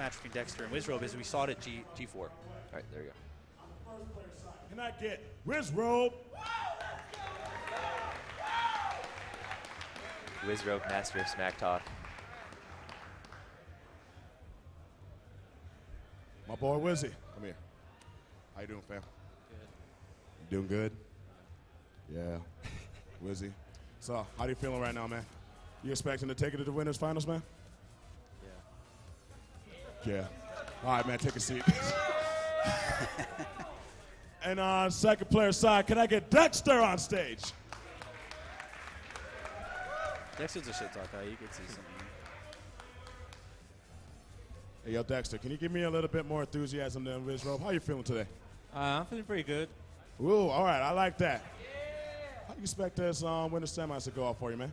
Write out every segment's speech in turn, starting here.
match between Dext3r and Wizzrobe is we saw it at G4. All right, there you go. Can I get Wizzrobe? Wizzrobe, master of smack talk. My boy Wizzy, come here. How you doing, fam? Good. You doing good? Yeah. Wizzy. So, how you feeling right now, man? You expecting to take it to the winners finals, man? Yeah. Yeah. All right, man, take a seat. And on second player side, can I get Dext3r on stage? Dexter's a shit talker. You could see something. Hey, yo, Dext3r, can you give me a little bit more enthusiasm than Wizzrobe? How you feeling today? I'm feeling pretty good. Ooh, all right, I like that. How do you expect this winner semis to go off for you, man?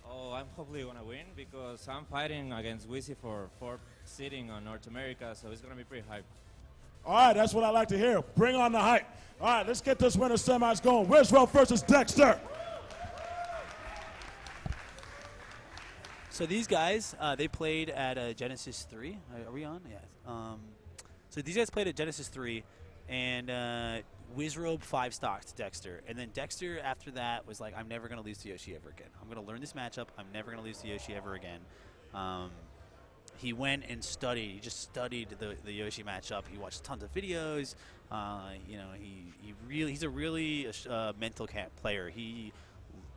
Oh, I'm hopefully going to win because I'm fighting against Wizzy for 4th seeding on North America, so it's going to be pretty hype. All right, that's what I like to hear. Bring on the hype. All right, let's get this winner semis going. Wizzrobe versus Dext3r. So these guys, they played at Genesis 3. Are we on? Yeah. So these guys played at Genesis 3, and Wizzrobe 5 stocks to Dext3r. And then Dext3r, after that, was like, I'm never going to lose to Yoshi ever again. I'm going to learn this matchup. I'm never going to lose to Yoshi ever again. He went and studied. He just studied the Yoshi matchup. He watched tons of videos. You know, he's a really mental player. He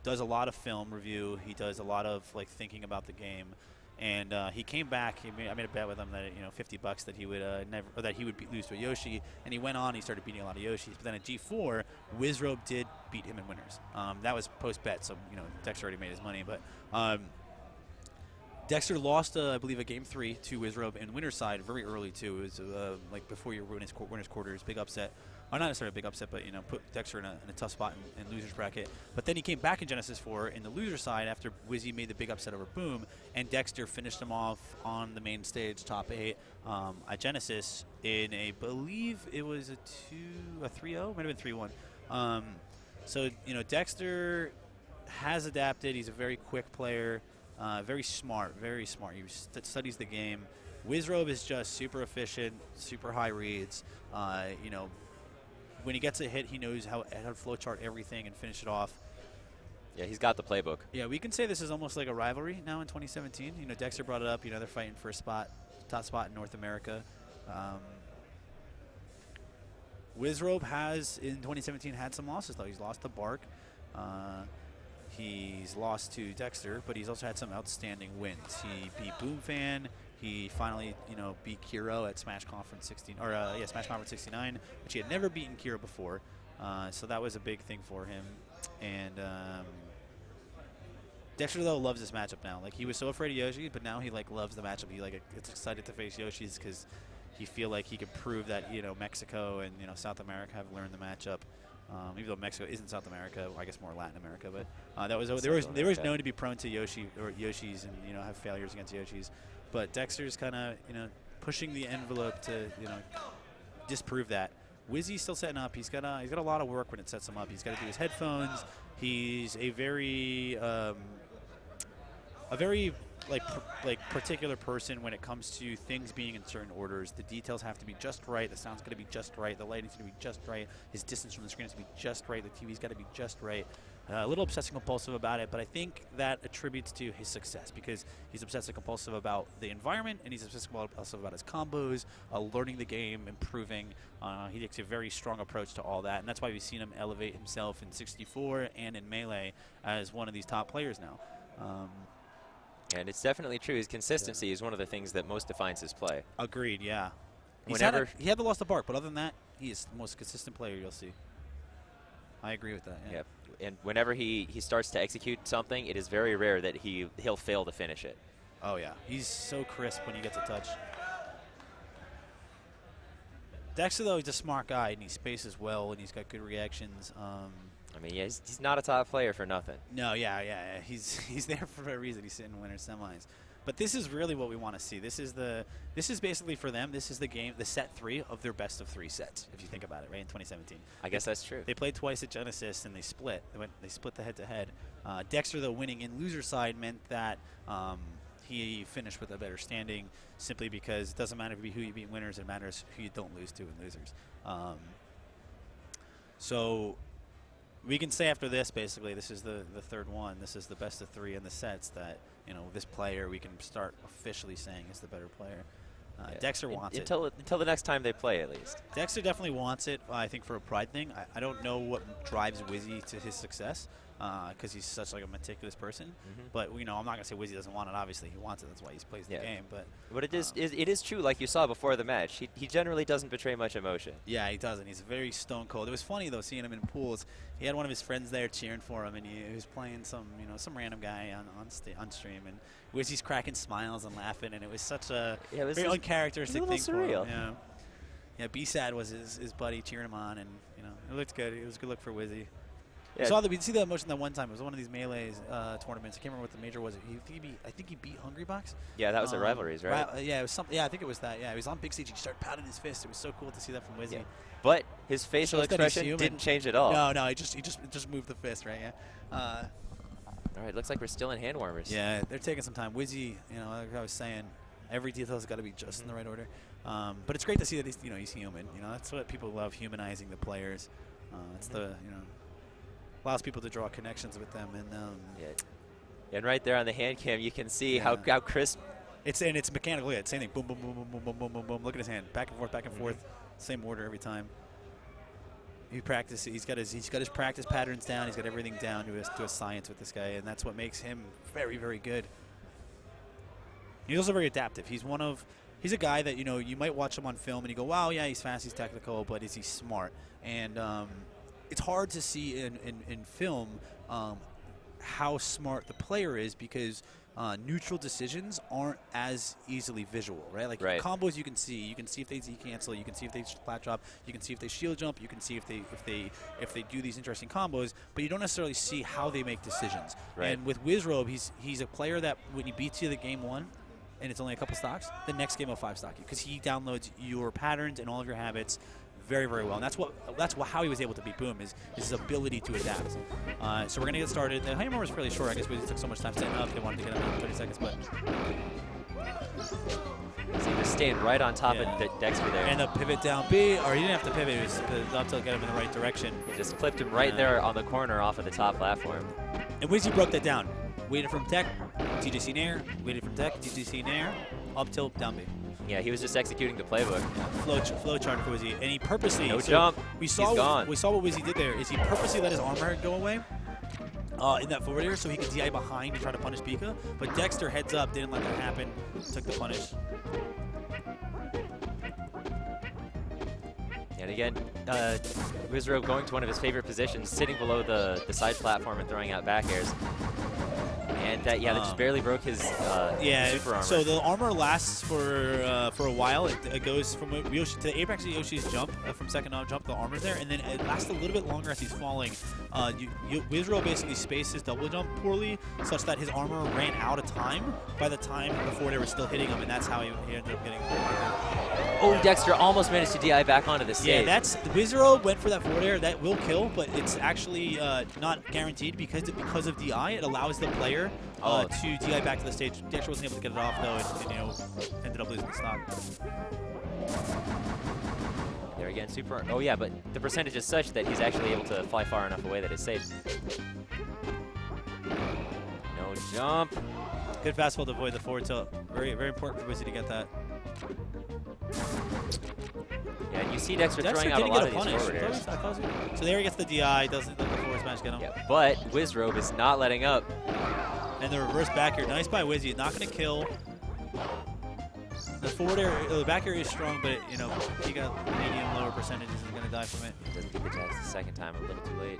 does a lot of film review. He does a lot of like thinking about the game. And he came back. I made a bet with him that $50 that he would lose to a Yoshi. And he went on. He started beating a lot of Yoshis. But then at G4, Wizzrobe did beat him in winners. That was post bet, so Dext3r already made his money. But Dext3r lost, I believe, a game 3 to Wizzrobe in winner's side very early too. It was like before your winners quarters, big upset. Or not necessarily a big upset, but put Dext3r in a tough spot in losers bracket. But then he came back in Genesis 4 in the loser side after Wizzy made the big upset over Boom, and Dext3r finished him off on the main stage, top 8 at Genesis in I believe it was a 3-0, might have been 3-1. So Dext3r has adapted. He's a very quick player. Very smart, very smart. He studies the game. Wizzrobe is just super efficient, super high reads. When he gets a hit, he knows how to flowchart everything and finish it off. Yeah, he's got the playbook. Yeah, we can say this is almost like a rivalry now in 2017. Dext3r brought it up. They're fighting for a top spot in North America. Wizzrobe has, in 2017, had some losses, though. He's lost to Bark. He's lost to Dext3r, but he's also had some outstanding wins. He beat Boomfan. He finally, beat Kiro at Smash Conference 69, which he had never beaten Kiro before. So that was a big thing for him. And Dext3r though loves this matchup now. Like, he was so afraid of Yoshi, but now he loves the matchup. He gets excited to face Yoshi's because he feel like he can prove that Mexico and South America have learned the matchup. Even though Mexico isn't South America, I guess more Latin America, but they were known to be prone to Yoshis and have failures against Yoshis. But Dext3r's kind of pushing the envelope to disprove that. Wizzy's still setting up. He's got a lot of work when it sets him up. He's got to do his headphones. He's a very particular person when it comes to things being in certain orders. The details have to be just right. The sound's got to be just right. The lighting's going to be just right. His distance from the screen has to be just right. The TV's got to be just right. A little obsessive compulsive about it, but I think that attributes to his success because he's obsessive compulsive about the environment and he's obsessive compulsive about his combos, learning the game, improving. He takes a very strong approach to all that, and that's why we've seen him elevate himself in 64 and in Melee as one of these top players now. And it's definitely true. His consistency is one of the things that most defines his play. Agreed, yeah. He had the loss to Bark, but other than that, he is the most consistent player you'll see. I agree with that. Yeah. And whenever he starts to execute something, it is very rare that he'll fail to finish it. Oh, yeah. He's so crisp when he gets a touch. Dext3r, though, he's a smart guy, and he spaces well, and he's got good reactions. I mean, yeah, he's not a top player for nothing. No, yeah. He's there for a reason. He's sitting in winner semis. But this is really what we want to see. This is basically for them. This is the game, the set 3 of their best of 3 sets. If you think about it, right in 2017. I guess that's true. They played twice at Genesis and they split. They split the head-to-head. Dext3r, though, winning in loser side meant that he finished with a better standing simply because it doesn't matter who you beat in winners, it matters who you don't lose to in losers. So we can say after this, basically, this is the third one. This is the best of 3 in the sets that, this player we can start officially saying is the better player. Dext3r wants it. Until the next time they play, at least. Dext3r definitely wants it, I think, for a pride thing. I don't know what drives Wizzy to his success because he's such like a meticulous person. But, I'm not going to say Wizzy doesn't want it. Obviously, he wants it. That's why he plays the game. But it is true, like you saw before the match. He generally doesn't betray much emotion. Yeah, he doesn't. He's very stone cold. It was funny, though, seeing him in pools. He had one of his friends there cheering for him, and he was playing some random guy on stream. And Wizzy's cracking smiles and laughing, and it was such a very uncharacteristic thing surreal. for him. Yeah, B-Sad was his buddy cheering him on, and it looked good. It was a good look for Wizzy. Yeah. We see that emotion that one time. It was one of these Melee's tournaments. I can't remember what the major was. I think he beat Hungrybox. Yeah, that was at Rivalries, right? Yeah, it was something. Yeah, I think it was that. Yeah, he was on big stage. He started pounding his fist. It was so cool to see that from Wizzy. Yeah. But his facial expression didn't change at all. No, he just moved the fist, right? Yeah. All right, looks like we're still in hand warmers. Yeah, they're taking some time. Wizzy, like I was saying, every detail's got to be just in the right order. But it's great to see that he's human. That's what people love, humanizing the players. It's allows people to draw connections with them. And and right there on the hand cam, you can see how crisp. It's mechanical. Yeah, it's same thing. Boom, boom, boom, boom, boom, boom, boom, boom, boom. Look at his hand. Back and forth. Same order every time. He practices. He's got his practice patterns down. He's got everything down to a science with this guy, and that's what makes him very, very good. He's also very adaptive. He's a guy that you might watch him on film and you go, wow, yeah, he's fast, he's technical, but is he smart? And it's hard to see in film how smart the player is because neutral decisions aren't as easily visual, right? Like combos you can see if they Z cancel, you can see if they flat drop, you can see if they shield jump, you can see if they do these interesting combos, but you don't necessarily see how they make decisions. Right. And with Wizzrobe, he's a player that when he beats you the game 1 and it's only a couple stocks, the next game will 5-stock you because he downloads your patterns and all of your habits very, very well, and that's how he was able to beat Boom is his ability to adapt. So we're gonna get started. The hand was fairly short. I guess we took so much time setting up. They wanted to get him in 30 seconds, but so he was staying right on top of Dext3r there. And the pivot down B, or he didn't have to pivot. It was the up tilt got him in the right direction. He just clipped him right there on the corner off of the top platform. And Wizzy broke that down. Waited from tech, TJC nair. Waited from tech, TJC nair. Up tilt, down B. Yeah, in just executing the playbook. Flow chart for Wizzy, and he purposely jump. We saw what Wizzy did there is he purposely let his armor go away in that forward air so he could DI behind and try to punish Pika. But Dext3r heads up, didn't let that happen, took the punish. And again, Wizzrobe going to one of his favorite positions, sitting below the side platform and throwing out back airs. And that just barely broke his super armor. So the armor lasts for a while. It goes from Yoshi to the apex of Yoshi's jump, from second on jump, the armor's there, and then it lasts a little bit longer as he's falling. Wizzrobe basically spaced his double jump poorly, such that his armor ran out of time by the time the forward air was still hitting him, and that's how he ended up getting. Oh, Dext3r almost managed to DI back onto the stage. Yeah, Wizzrobe went for that forward air. That will kill, but it's actually not guaranteed because of DI. It allows the player to DI back to the stage. Dext3r wasn't able to get it off though, and ended up losing the stock. There again, super. Oh yeah, but the percentage is such that he's actually able to fly far enough away that it's safe. No jump. Good fastball to avoid the forward tilt. Very, very important for Wizzy to get that. Yeah, and you see Dext3r throwing out a lot of these forward airs. So there he gets the DI, doesn't let the forward smash get him. Yeah, but Wizzrobe is not letting up. And the reverse back air, nice by Wizzy, not going to kill. The forward air, the back air is strong, but he got medium lower percentages and going to die from it. Doesn't get the jazz the second time, a little too late.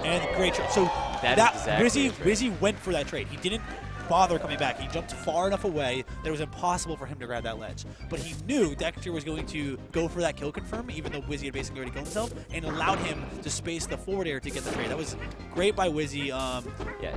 And great trade. So Wizzy went for that trade. He didn't bother coming back. He jumped far enough away that it was impossible for him to grab that ledge. But he knew Dext3r was going to go for that kill confirm, even though Wizzy had basically already killed himself, and allowed him to space the forward air to get the trade. That was great by Wizzy.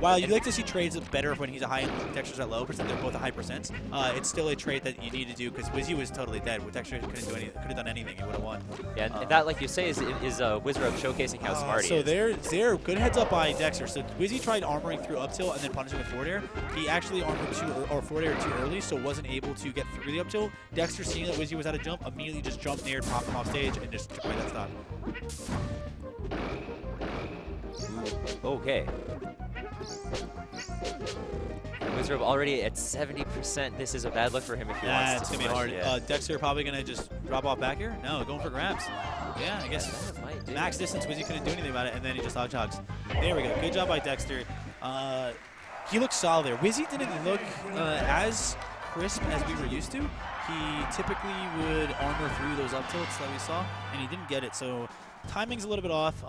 While you like to see trades better when he's a high and Dext3r's at low percent, they're both at high percents, it's still a trade that you need to do because Wizzy was totally dead. Dext3r could have done anything. He would have won. Yeah, and that, like you say, is Wizzrobe showcasing how smart he is. So there, good heads up by Dext3r. So Wizzy tried armoring through up tilt and then punishing with forward air. he actually armored or forward air too early, so wasn't able to get through the up tilt. Dext3r, seeing that Wizzy was out of jump, immediately just jumped nair, popped him off stage, and just took away that stock. Okay. Wizzrobe already at 70%. This is a bad look for him if he wants to. It's going to be hard. Yeah. Dext3r probably going to just drop off back here. No, going for grabs. Yeah, I guess max distance. Wizzy couldn't do anything about it, and then he just dodge hogs. There we go. Good job by Dext3r. He looked solid there. Wizzy didn't look as crisp as we were used to. He typically would armor through those up tilts that we saw, and he didn't get it. So timing's a little bit off.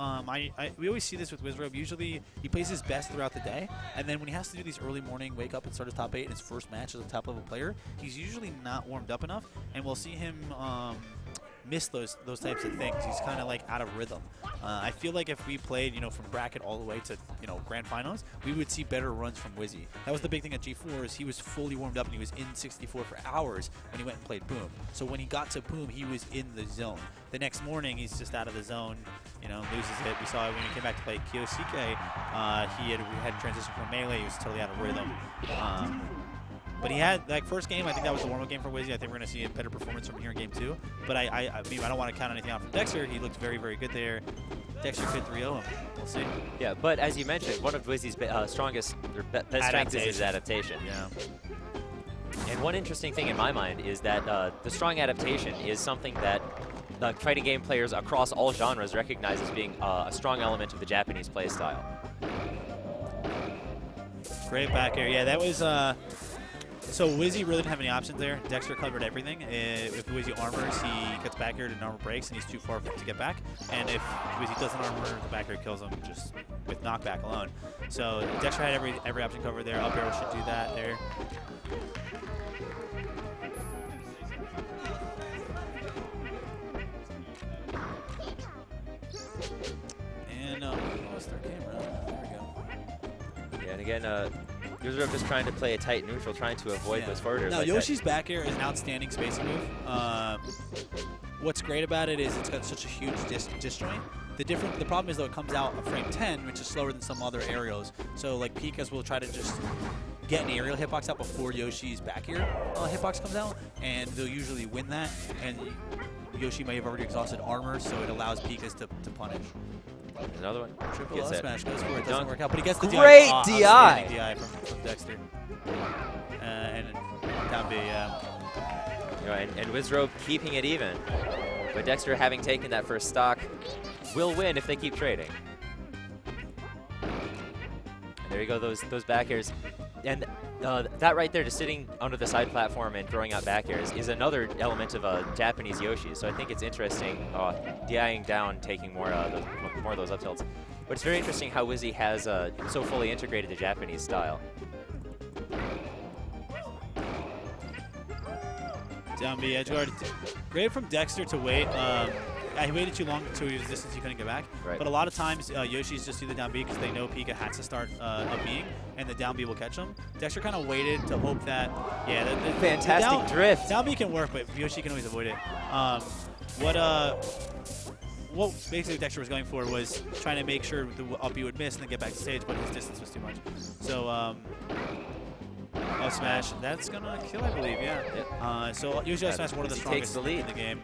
We always see this with Wizzrobe. Usually he plays his best throughout the day, and then when he has to do these early morning wake up and start his top 8 in his first match as a top level player, he's usually not warmed up enough, and we'll see him miss those types of things. He's kind of like out of rhythm. I feel like if we played, from bracket all the way to, grand finals, we would see better runs from Wizzy. That was the big thing at G4 is he was fully warmed up and he was in 64 for hours when he went and played Boom. So when he got to Boom, he was in the zone. The next morning, he's just out of the zone, loses it. We saw it when he came back to play Kiyosike. He had transitioned from Melee. He was totally out of rhythm. But he had, first game, I think that was the warm-up game for Wizzy. I think we're going to see a better performance from here in game 2. But I don't want to count anything out from Dext3r. He looked very, very good there. Dext3r could 3-0 him. We'll see. Yeah, but as you mentioned, one of Wizzy's strongest, or best strengths is his adaptation. Yeah. And one interesting thing in my mind is that the strong adaptation is something that the fighting game players across all genres recognize as being a strong element of the Japanese play style. Great back air. Yeah, that was... So Wizzy really didn't have any options there. Dext3r covered everything. If Wizzy armors, he cuts back air to normal breaks, and he's too far to get back. And if Wizzy doesn't armor, the back air kills him just with knockback alone. So Dext3r had every option covered there. Up air should do that there. And lost our camera. There we go. Yeah, and again, Wizzrobe just trying to play a tight neutral, trying to avoid those forward airs. Now, like Yoshi's back air is an outstanding spacing move. What's great about it is it's got such a huge disjoint. The problem is, though, it comes out at frame 10, which is slower than some other aerials. So, like, Pikas will try to just get an aerial hitbox out before Yoshi's back air hitbox comes out, and they'll usually win that. And Yoshi may have already exhausted armor, so it allows Pikas to punish. Another one. Triple L smash goes for it. Doesn't work out, but he gets the Great DI. DI from Dext3r. And down B, and Wizzrobe keeping it even. But Dext3r, having taken that first stock, will win if they keep trading. And there you go, those back airs. And that right there, just sitting under the side platform and throwing out back airs, is another element of a Japanese Yoshi. So I think it's interesting, DIing down, taking more of those up tilts. But it's very interesting how Wizzy has so fully integrated the Japanese style. Down B, edge guard. Great from Dext3r to wait. He waited too long until he was distance, he couldn't get back. Right. But a lot of times, Yoshi's just do the down B because they know Pika has to start up being, and the down B will catch him. Dext3r kind of waited to hope that, fantastic drift. Down B can work, but Yoshi can always avoid it. What basically Dext3r was going for was trying to make sure the up B would miss and then get back to stage, but his distance was too much. So, up smash, that's gonna kill, I believe, yeah. Yep. So usually up smash one of the strongest in the game,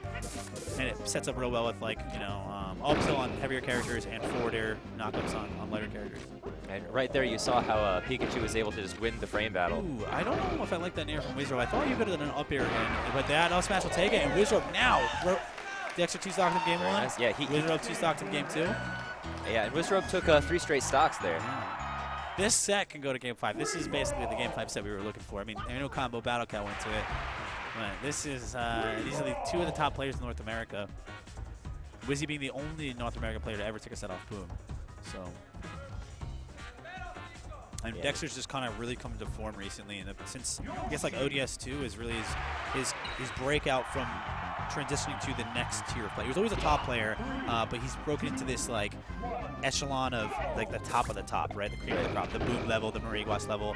and it sets up real well with up tilt on heavier characters and forward air knockups on lighter characters. And right there, you saw how Pikachu was able to just win the frame battle. Ooh, I don't know if I like that nair from Wizzrobe. I thought you could have done an up air again, but that up smash will take it, and Wizzrobe now. Dext3r 2-stocked in game 1. Nice. Yeah, Wizzrobe 2-stocked in game 2. Yeah, and Wizzrobe took 3 straight stocks there. This set can go to game 5. This is basically the game 5 set we were looking for. I mean, I know Combo Battle Cat went to it. But this is, these are the 2 of the top players in North America. Wizzy being the only North American player to ever take a set off Boom. So. And Dext3r's just kind of really come to form recently. And since, I guess, like ODS 2 is really his breakout from transitioning to the next tier of play. He was always a top player, but he's broken into this like echelon of like the top of the top, right? The cream of the crop, the Boom level, the Mariguas level.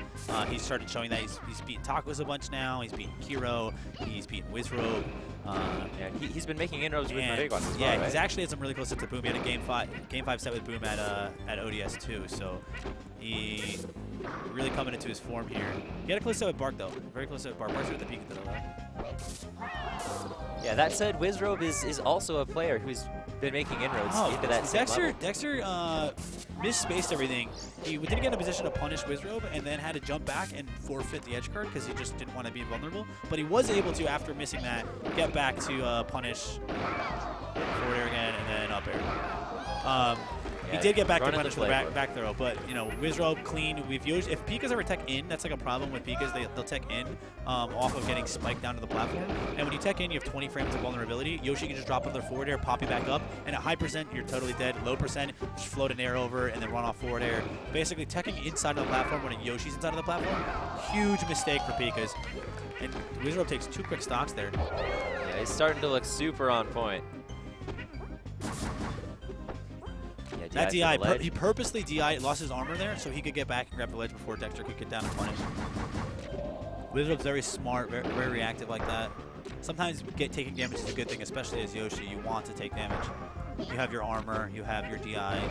He's started showing that he's beaten Tacos a bunch now. He's beaten Kiro. He's beaten Wizzrobe. Yeah, he's been making inroads with Mariguas as well, yeah, right? He's actually had some really close hits to Boom. He had a game 5 set with Boom at ODS 2. So he really coming into his form here. He had a close set with Bark, though. Very close set with Bark. Bark's at the peak of the though. Yeah, that said, Wizzrobe is also a player who's been making inroads into that same level. Dexter misspaced everything. He didn't get in a position to punish Wizzrobe and then had to jump back and forfeit the edge guard because he just didn't want to be invulnerable. But he was able to, after missing that, get back to punish forward air again and then up air. He did get back to punish with the back throw, but you know, Wizzrobe clean. We've used if Pika's ever tech in, that's like a problem with Pika's. They'll tech in off of getting spiked down to the platform. And when you tech in, you have 20 frames of vulnerability. Yoshi can just drop on their forward air, pop you back up, and at high percent, you're totally dead. Low percent, just float an air over and then run off forward air. Basically, teching inside of the platform when Yoshi's inside of the platform, huge mistake for Pika's. And Wizzrobe takes 2 quick stocks there. Yeah, he's starting to look super on point. That DI, he purposely DI, lost his armor there so he could get back and grab the ledge before Dexter could get down and punish. Wizzrobe's very smart, very reactive like that. Sometimes taking damage is a good thing, especially as Yoshi. You want to take damage. You have your armor, you have your DI.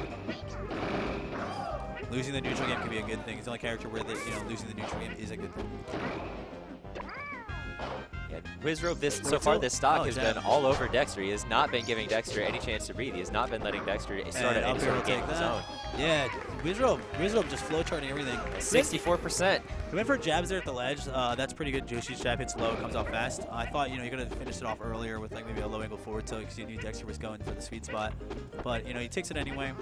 Losing the neutral game can be a good thing. It's the only character where losing the neutral game is a good thing. Yeah, Wizzrobe, so far this stock has been all over Dexter. He has not been giving Dexter any chance to breathe. He has not been letting Dexter start at any sort of game of his own. Yeah, Wizzrobe just flowcharting everything. 64%. He went for jabs there at the ledge. That's pretty good. Yoshi's jab hits low, comes off fast. I thought you could have finished it off earlier with like maybe a low angle forward tilt because you knew Dexter was going for the sweet spot. But he takes it anyway.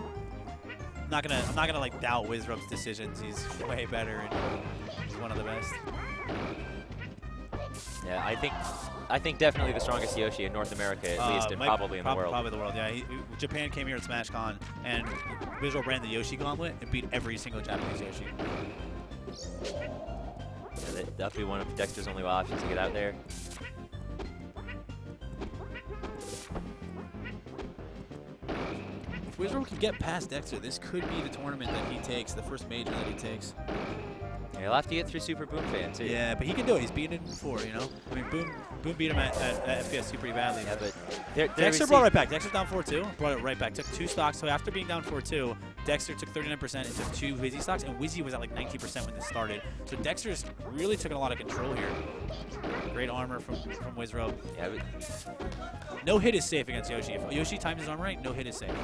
I'm not gonna like doubt Wizzrobe's decisions. He's way better and he's one of the best. Yeah, I think definitely the strongest Yoshi in North America, at least, and probably in the world. Probably the world, yeah. Japan came here at SmashCon, and Wizzrobe ran the Yoshi gauntlet and beat every single Japanese Yoshi. Yeah, that'll be one of Dexter's only options to get out there. If Wizzrobe can get past Dexter, this could be the tournament that he takes, the first major that he takes. Yeah, he'll have to get through Super Boom Fan, too. Yeah, but he can do it. He's beaten it before, I mean, Boom beat him at FPSC pretty badly. Yeah, but Dexter brought it right back. Dexter's down 4-2, brought it right back. Took 2 stocks. So after being down 4-2, Dexter took 39% and took 2 Wizzy stocks, and Wizzy was at like 90% when this started. So Dexter's really taking a lot of control here. Great armor from Wizzrobe. Yeah, no hit is safe against Yoshi. If Yoshi times his armor right, no hit is safe.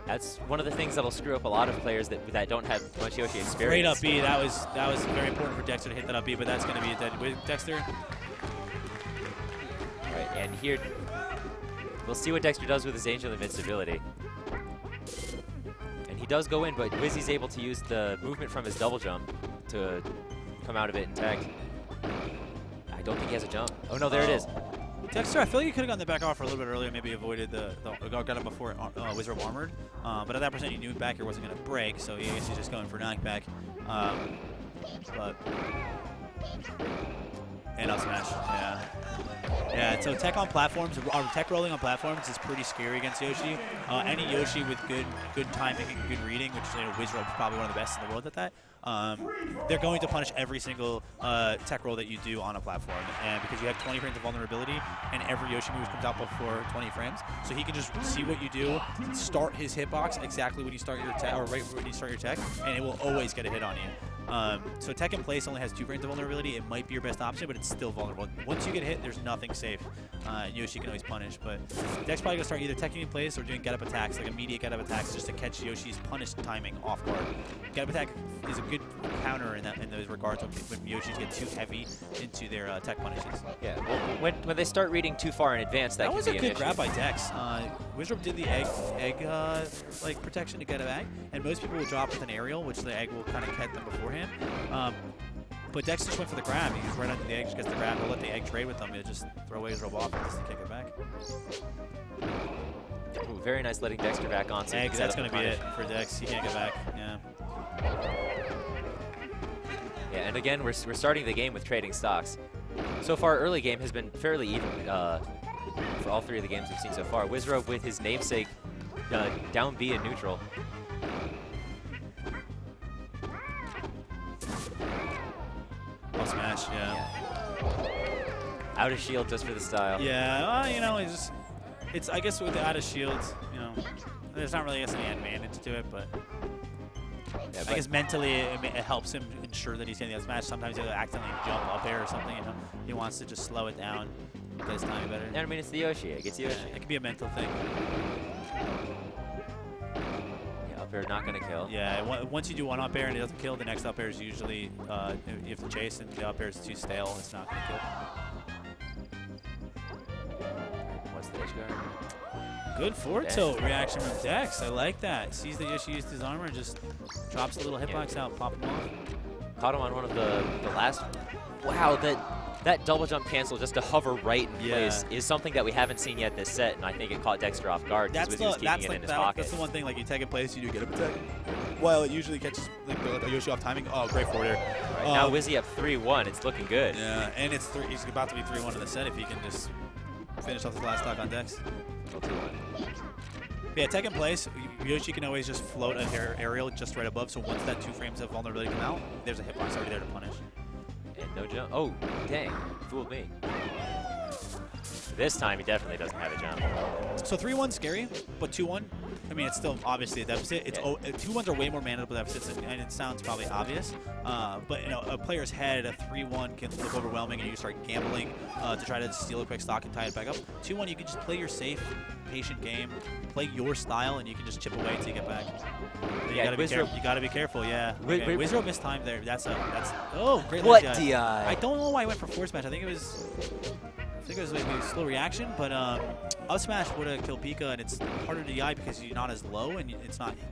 That's one of the things that'll screw up a lot of players that don't have much Yoshi experience. Great up B. That was very important for Dexter to hit that up B, but that's going to be a dead with Dexter. All right, and here we'll see what Dexter does with his Angel Invincibility. And he does go in, but Wizzy's able to use the movement from his double jump to come out of it and tech. I don't think he has a jump. Oh no, there it is. Dexter, I feel like he could have gotten the back off for a little bit earlier, maybe avoided got him before Wizzrobe armored. But at that percent, he knew back here wasn't going to break, so I guess he's just going for knockback. And up smash, yeah. Yeah, so tech on platforms, tech rolling on platforms is pretty scary against Yoshi. Any Yoshi with good timing and good reading, which Wizzrobe is probably one of the best in the world at that. They're going to punish every single tech roll that you do on a platform, and because you have 20 frames of vulnerability, and every Yoshi move comes out before 20 frames, so he can just see what you do, start his hitbox exactly when you start your tech, or right when you start your tech, and it will always get a hit on you. So tech in place only has 2 frames of vulnerability. It might be your best option, but it's still vulnerable. Once you get hit, there's nothing safe. Yoshi can always punish, but Dex probably gonna start either teching in place or doing get-up attacks, like immediate get-up attacks, just to catch Yoshi's punish timing off guard. Get-up attack is a good counter in those regards when Yoshis get too heavy into their tech punishes. Yeah, well, when they start reading too far in advance, that was can be a good grab by Dex. Wizzrobe did the egg like protection to get it back, and most people will drop with an aerial, which the egg will kind of catch them beforehand. But Dex just went for the grab. He was right under the egg, just gets the grab. He'll let the egg trade with them. He'll just throw Wizzrobe off and just kick it back. Ooh, very nice letting Dexter back on. So egg, that's going to be it for Dex. He can't get back. Yeah. Yeah, and again, we're starting the game with trading stocks. So far, early game has been fairly even for all 3 of the games we've seen so far. Wizzrobe with his namesake down B in neutral. Up smash, yeah. Out of shield just for the style. Yeah, it's I guess with the out of shields, there's not really any advantage to it, but Yeah, I guess mentally it helps him ensure that he's getting the up smash. Sometimes he'll accidentally jump up air or something. You know, he wants to just slow it down, get his timing better. I mean, it's the Yoshi. It gets Yoshi. Yeah, it can be a mental thing. Yeah, up air not going to kill. Yeah, once you do one up air and it doesn't kill, the next up air is usually you have to chase, and the up air is too stale. It's not going to kill. What's the edge guard? Good forward tilt reaction from Dex. I like that. Sees that Yoshi used his armor and just drops the little hitbox out, pop him off. Caught him on one of the last. Wow, that double jump cancel just to hover right in place is something that we haven't seen yet this set, and I think it caught Dext3r off guard because he was keeping it in his pocket. That's the one thing, like you tag in place, you do get up attack. While it usually catches like Yoshi off timing. Oh, great forward air. Right, now Wizzy up 3-1. It's looking good. Yeah, and he's about to be 3-1 in the set if he can just finish off his last stock on Dex. Well, 2-1. Yeah, tech in place, Yoshi can always just float an aerial just right above, so once that 2 frames of vulnerability come out, there's a hitbox already there to punish. And no jump. Oh, dang. Fooled me. This time he definitely doesn't have a jump. So 3-1's scary, but 2-1, I mean, it's still obviously a deficit. It's 2-1s are way more manageable deficits, and it sounds probably obvious. But you know, a player's head, a 3-1 can look overwhelming, and you start gambling to try to steal a quick stock and tie it back up. 2-1, you can just play your safe, patient game, play your style, and you can just chip away until you get back. You gotta be careful. You gotta be careful. Yeah. Okay. Wizzrobe missed time there. That's great. What DI. DI? I don't know why I went for force smash. I think it was maybe a slow reaction, but up smash would have killed Pika, and it's harder to DI because you're not as low, and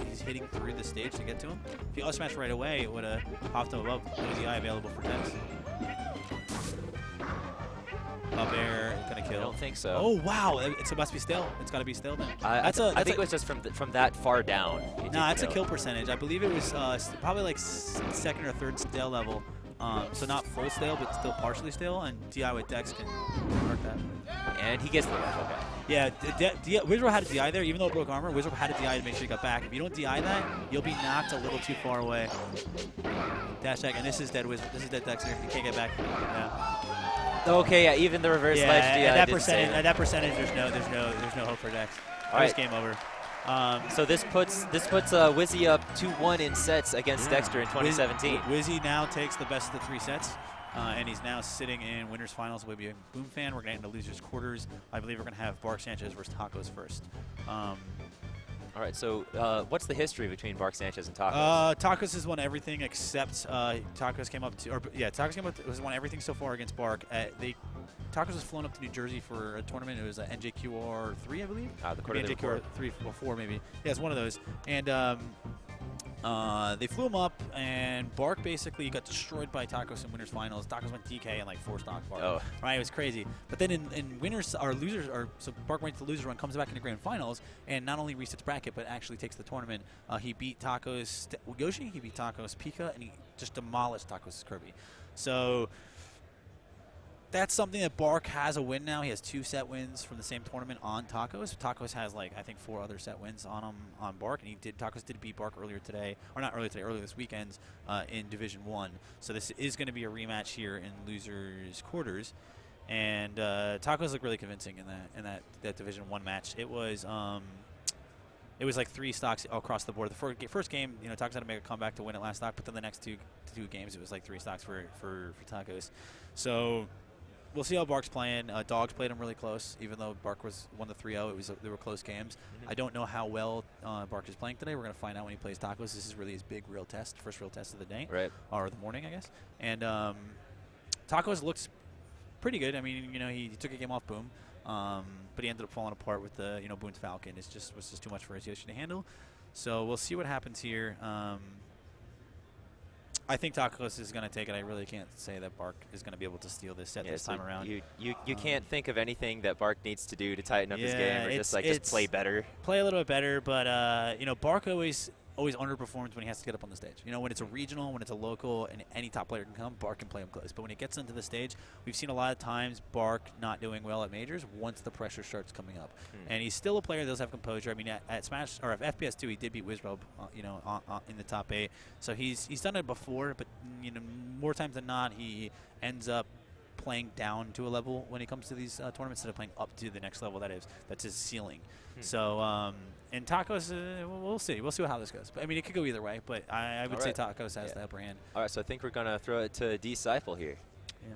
he's hitting through the stage to get to him. If you up smash right away, it would have popped him above. No DI available for Dex. Up air, gonna kill. I don't think so. Oh wow, it must be stale. It's gotta be stale then. I think it was just from that far down. Nah, it's a kill percentage. I believe it was probably like second or third stale level. So not full stale, but still partially stale, and DI with Dex can hurt that. And he gets the edge, okay. Yeah, Wizzrobe had a DI there, even though it broke armor. Wizzrobe had a DI to make sure he got back. If you don't DI that, you'll be knocked a little too far away. Dash tag, and this is dead Wizzrobe. This is dead Dexter. You can't get back. Yeah. Okay, yeah, even the reverse ledge DI. At that percentage, there's no hope for Dex. All right, game over. So this puts Wizzy up 2-1 in sets against Dexter in 2017. Wizzy now takes the best of the 3 sets, and he's now sitting in winners finals. We'll be a Boom fan. We're getting into losers quarters. I believe we're going to have Bark Sanchez versus Tacos first. All right, so what's the history between Bark Sanchez and Tacos? Tacos has won everything except Tacos came up to, Tacos came up to, has won everything so far against Bark. Tacos was flown up to New Jersey for a tournament. It was NJQR 3, I believe. The quarter NJQR 3 or 4 maybe. Yeah, it's one of those. And they flew him up, and Bark basically got destroyed by Tacos in winners finals. Tacos went TK in like 4 stock Bark. Oh. Right, it was crazy. But then in winners or losers, so Bark went to the loser run, comes back in the grand finals, and not only resets bracket, but actually takes the tournament. He beat Tacos Yoshi, he beat Tacos Pika, and he just demolished Tacos Kirby. So that's something that Bark has a win now. He has 2 set wins from the same tournament on Tacos. Tacos has like I think 4 other set wins on him on Bark, and Tacos did beat Bark earlier today, or not earlier today, earlier this weekend in Division 1. So this is going to be a rematch here in losers quarters, and Tacos look really convincing in that Division 1 match. It was like 3 stocks across the board. The first game, you know, Tacos had to make a comeback to win it last stock, but then the next two games it was like 3 stocks for Tacos. So we'll see how Bark's playing. Dogs played him really close, even though Bark won the 3-0. They were close games. I don't know how well Bark is playing today. We're going to find out when he plays Tacos. This is really his big real test, first real test of the day, right? Or the morning, I guess. And Tacos looks pretty good. I mean, you know, he took a game off Boom, but he ended up falling apart with the Boom's Falcon. Was just too much for his Yoshi to handle. So we'll see what happens here. I think Tacos is going to take it. I really can't say that Bark is going to be able to steal this set this time around. You can't think of anything that Bark needs to do to tighten up his game, or just play better. Play a little bit better, but you know, Bark always underperforms when he has to get up on the stage. You know, when it's a regional, when it's a local, and any top player can come, Bark can play him close. But when he gets into the stage, we've seen a lot of times Bark not doing well at majors once the pressure starts coming up. And he's still a player that does have composure. I mean, at Smash or at FPS 2, he did beat Wizzrobe, in the top 8. So he's done it before, but you know, more times than not, he ends up playing down to a level when he comes to these tournaments instead of playing up to the next level. That's his ceiling. So and Tacos, we'll see. We'll see how this goes. But I mean, it could go either way. But I would say Tacos has the upper hand. All right, so I think we're gonna throw it to Disciple here. Yeah.